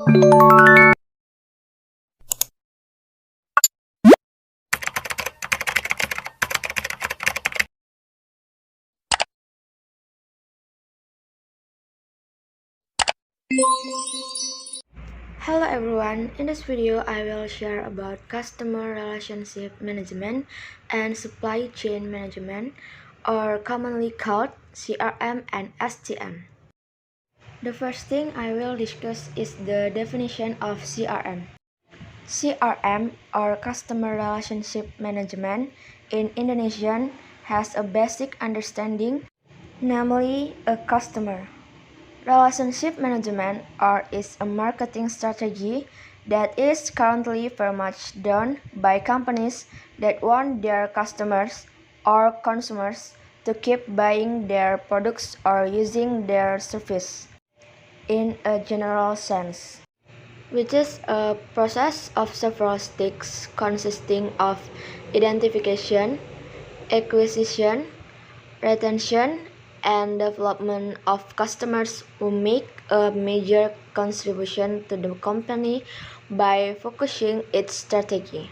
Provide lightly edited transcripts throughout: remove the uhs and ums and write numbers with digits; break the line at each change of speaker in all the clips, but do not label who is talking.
Hello everyone, in this video I will share about customer relationship management and supply chain management, or commonly called CRM and SCM. The first thing I will discuss is the definition of CRM. CRM, or Customer Relationship Management, in Indonesian has a basic understanding, namely a customer relationship management, or is a marketing strategy that is currently very much done by companies that want their customers or consumers to keep buying their products or using their service in a general sense, which is a process of several steps consisting of identification, acquisition, retention, and development of customers who make a major contribution to the company by focusing its strategy,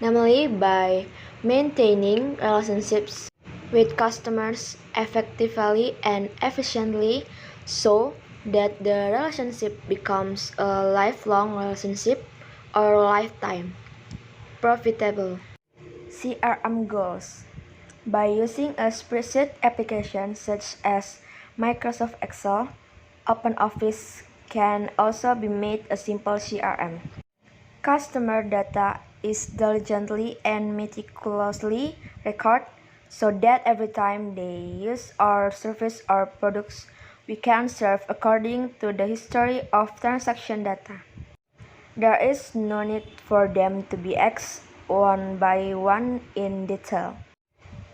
namely by maintaining relationships with customers effectively and efficiently so that the relationship becomes a lifelong relationship or lifetime profitable. CRM goals. By using a spreadsheet application such as Microsoft Excel, OpenOffice can also be made a simple CRM. Customer data is diligently and meticulously recorded so that every time they use our service or products, we can serve according to the history of transaction data. There is no need for them to be asked one by one in detail.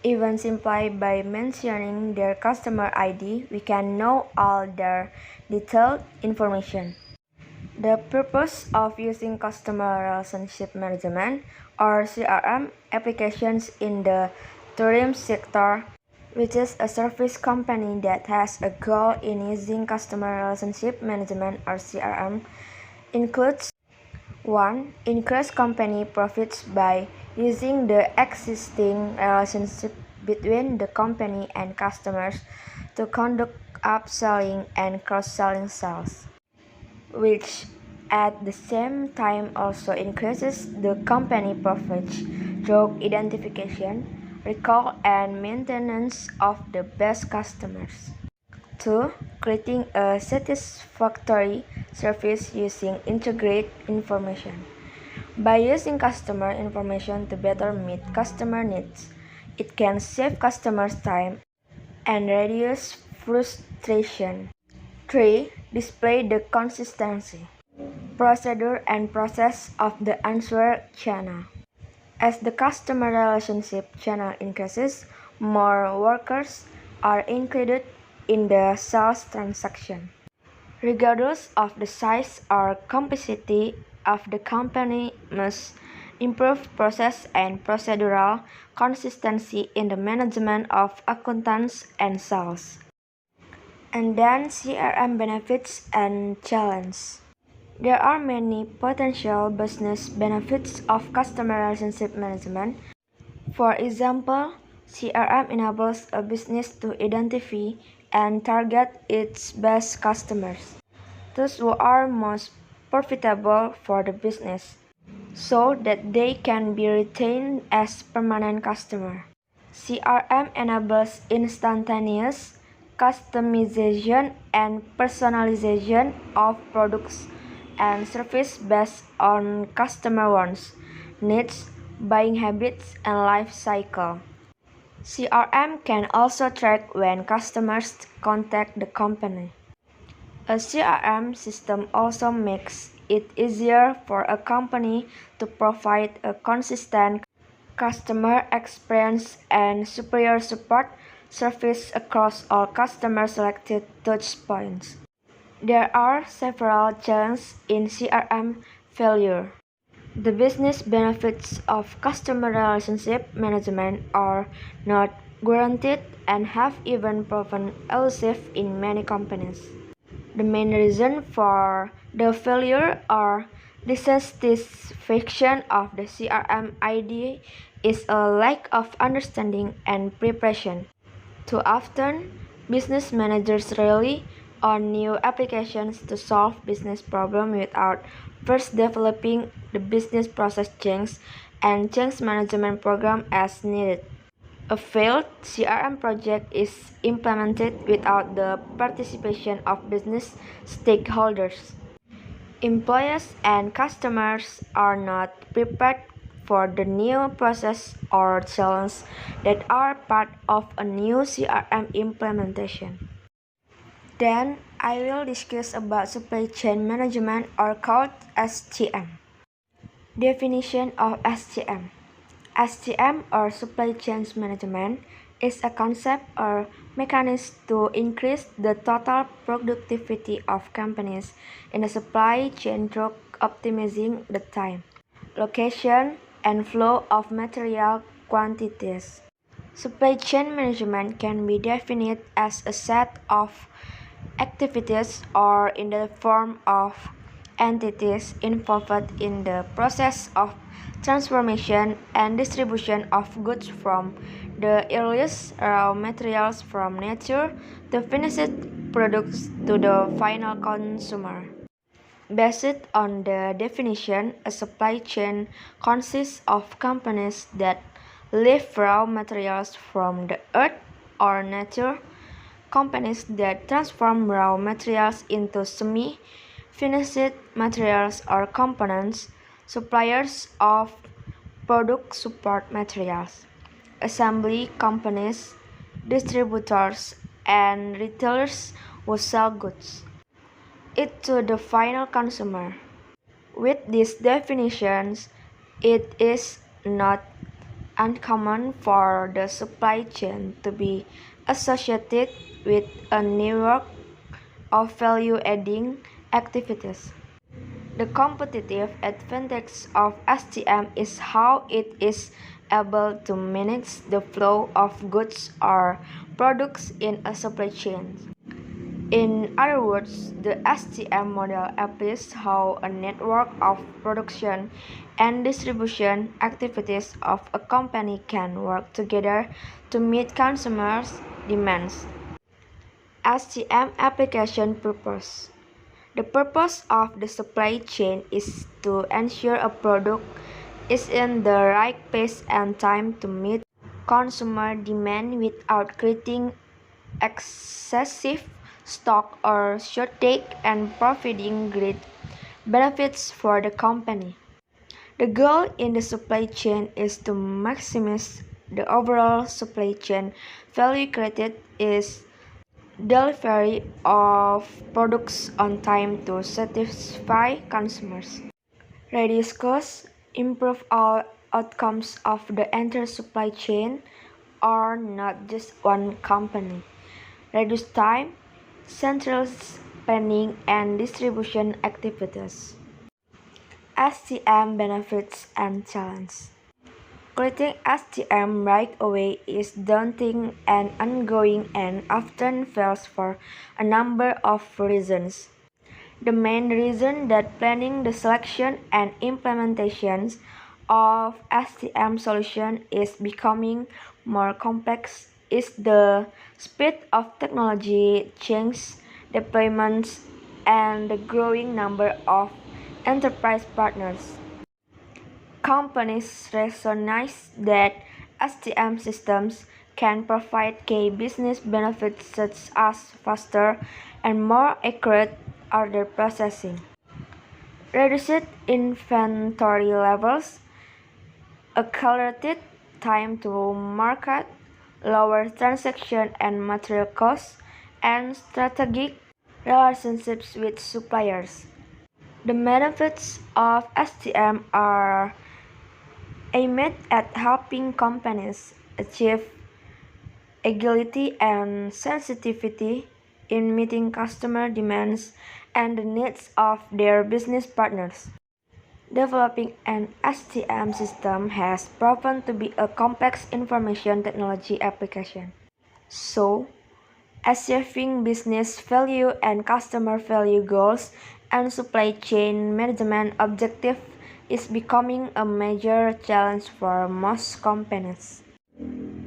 Even simply by mentioning their customer ID, we can know all their detailed information. The purpose of using customer relationship management or CRM applications in the tourism sector, which is a service company that has a goal in using customer relationship management or CRM, includes 1. Increase company profits by using the existing relationship between the company and customers to conduct upselling and cross-selling sales, which at the same time also increases the company profits through identification, recall, and maintenance of the best customers. 2. Creating a satisfactory service using integrated information. By using customer information to better meet customer needs, it can save customers time and reduce frustration. 3. Display the consistency, procedure, and process of the answer channel. As the customer relationship channel increases, more workers are included in the sales transaction. Regardless of the size or complexity of the company, must improve process and procedural consistency in the management of accountants and sales. And then CRM benefits and challenges. There are many potential business benefits of customer relationship management. For example, CRM enables a business to identify and target its best customers, those who are most profitable for the business, so that they can be retained as permanent customers. CRM enables instantaneous customization and personalization of products and services based on customer wants, needs, buying habits, and life cycle. CRM can also track when customers contact the company. A CRM system also makes it easier for a company to provide a consistent customer experience and superior support service across all customer-selected touchpoints. There are several challenges in CRM failure. The business benefits of customer relationship management are not guaranteed and have even proven elusive in many companies. The main reason for The failure or dissatisfaction of the CRM idea is a lack of understanding and preparation. Too often, business managers rely on new applications to solve business problems without first developing the business process change and change management program as needed. A failed CRM project is implemented without the participation of business stakeholders. Employees and customers are not prepared for the new process or challenges that are part of a new CRM implementation. Then I will discuss about supply chain management or called SCM. Definition of SCM. SCM or supply chain management is a concept or mechanism to increase the total productivity of companies in the supply chain through optimizing the time, location, and flow of material quantities. Supply chain management can be defined as a set of activities or in the form of entities involved in the process of transformation and distribution of goods from the earliest raw materials from nature to finished products to the final consumer. Based on the definition, a supply chain consists of companies that lift raw materials from the earth or nature, companies that transform raw materials into semi-finished materials or components, suppliers of product support materials, assembly companies, distributors, and retailers who sell goods it to the final consumer. With these definitions, it is not uncommon for the supply chain to be associated with a network of value-adding activities. The competitive advantage of SCM is how it is able to manage the flow of goods or products in a supply chain. In other words, the SCM model applies how a network of production and distribution activities of a company can work together to meet consumers' demands. SCM application purpose. The purpose of the supply chain is to ensure a product is in the right place and time to meet consumer demand without creating excessive stock or shortage and providing great benefits for the company. The goal in the supply chain is to maximize the overall supply chain value created is delivery of products on time to satisfy consumers. Reduce costs, improve all outcomes of the entire supply chain or not just one company. Reduce time, centralized planning and distribution activities. SCM benefits and challenges. Creating SCM right away is daunting and ongoing and often fails for a number of reasons. The main reason that planning the selection and implementations of SCM solution is becoming more complex is the speed of technology change, deployments, and the growing number of enterprise partners. Companies recognize that SCM systems can provide key business benefits such as faster and more accurate order processing, reduced inventory levels, accelerated time to market, lower transaction and material costs, and strategic relationships with suppliers. The benefits of SCM are aimed at helping companies achieve agility and sensitivity in meeting customer demands and the needs of their business partners. Developing an SCM system has proven to be a complex information technology application. So, achieving business value and customer value goals and supply chain management objective is becoming a major challenge for most companies.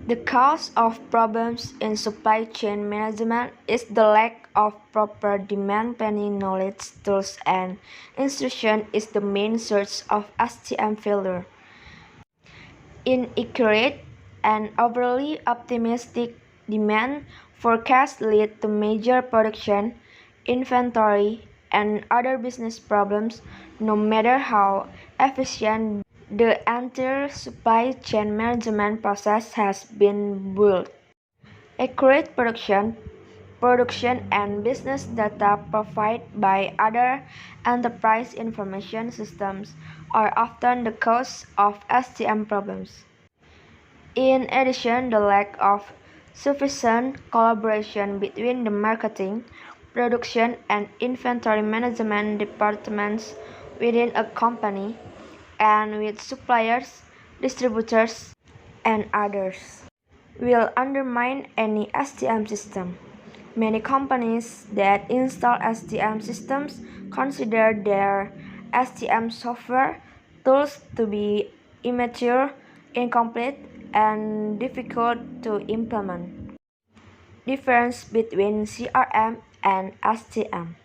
The cause of problems in supply chain management is the lack of proper demand planning knowledge, tools, and instruction is the main source of STM failure. Inaccurate and overly optimistic demand forecasts lead to major production, inventory, and other business problems no matter how efficient the entire supply chain management process has been built. Accurate production and business data provided by other enterprise information systems are often the cause of STM problems. In addition, the lack of sufficient collaboration between the marketing, production, and inventory management departments within a company and with suppliers, distributors, and others will undermine any STM system. Many companies that install STM systems consider their STM software tools to be immature, incomplete, and difficult to implement. Difference between CRM and STM.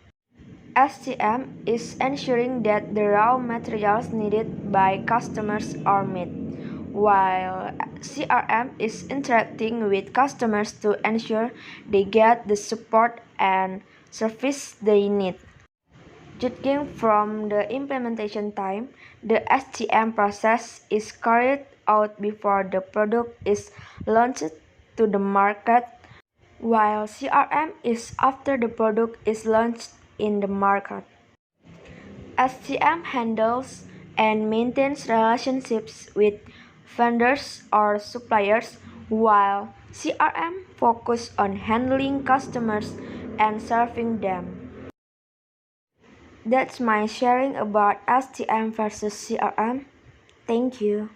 STM is ensuring that the raw materials needed by customers are met, while CRM is interacting with customers to ensure they get the support and service they need. Judging from the implementation time, the STM process is carried out before the product is launched to the market, while CRM is after the product is launched in the market. STM handles and maintains relationships with vendors or suppliers, while CRM focuses on handling customers and serving them. That's my sharing about STM versus CRM. Thank you.